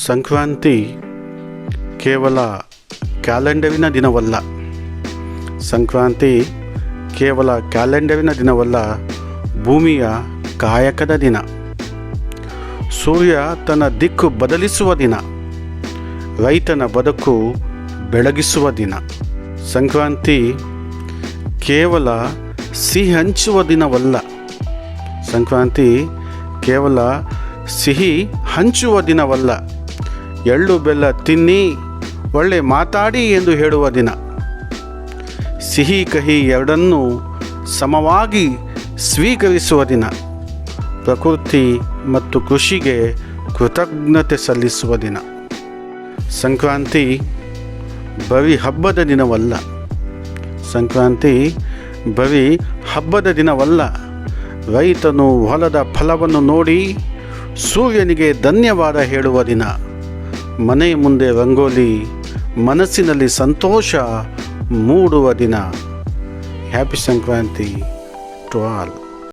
ಸಂಕ್ರಾಂತಿ ಕೇವಲ ಕ್ಯಾಲೆಂಡರಿನ ದಿನವಲ್ಲ. ಸಂಕ್ರಾಂತಿ ಕೇವಲ ಕ್ಯಾಲೆಂಡರಿನ ದಿನವಲ್ಲ, ಭೂಮಿಯ ಕಾಯಕದ ದಿನ. ಸೂರ್ಯ ತನ್ನ ದಿಕ್ಕು ಬದಲಿಸುವ ದಿನ, ರೈತನ ಬದುಕು ಬೆಳಗಿಸುವ ದಿನ. ಸಂಕ್ರಾಂತಿ ಕೇವಲ ಸಿಹಿ ಹಂಚುವ ದಿನವಲ್ಲ. ಸಂಕ್ರಾಂತಿ ಕೇವಲ ಸಿಹಿ ಹಂಚುವ ದಿನವಲ್ಲ, ಎಳ್ಳು ಬೆಲ್ಲ ತಿನ್ನಿ ಒಳ್ಳೆ ಮಾತಾಡಿ ಎಂದು ಹೇಳುವ ದಿನ. ಸಿಹಿ ಕಹಿ ಎರಡನ್ನೂ ಸಮವಾಗಿ ಸ್ವೀಕರಿಸುವ ದಿನ. ಪ್ರಕೃತಿ ಮತ್ತು ಕೃಷಿಗೆ ಕೃತಜ್ಞತೆ ಸಲ್ಲಿಸುವ ದಿನ. ಸಂಕ್ರಾಂತಿ ಬರೀ ಹಬ್ಬದ ದಿನವಲ್ಲ. ಸಂಕ್ರಾಂತಿ ಬರೀ ಹಬ್ಬದ ದಿನವಲ್ಲ, ರೈತನು ಹೊಲದ ಫಲವನ್ನು ನೋಡಿ ಸೂರ್ಯನಿಗೆ ಧನ್ಯವಾದ ಹೇಳುವ ದಿನ. ಮನೆ ಮುಂದೆ ರಂಗೋಲಿ, ಮನಸ್ಸಿನಲ್ಲಿ ಸಂತೋಷ ಮೂಡುವ ದಿನ. Happy Sankranti to all.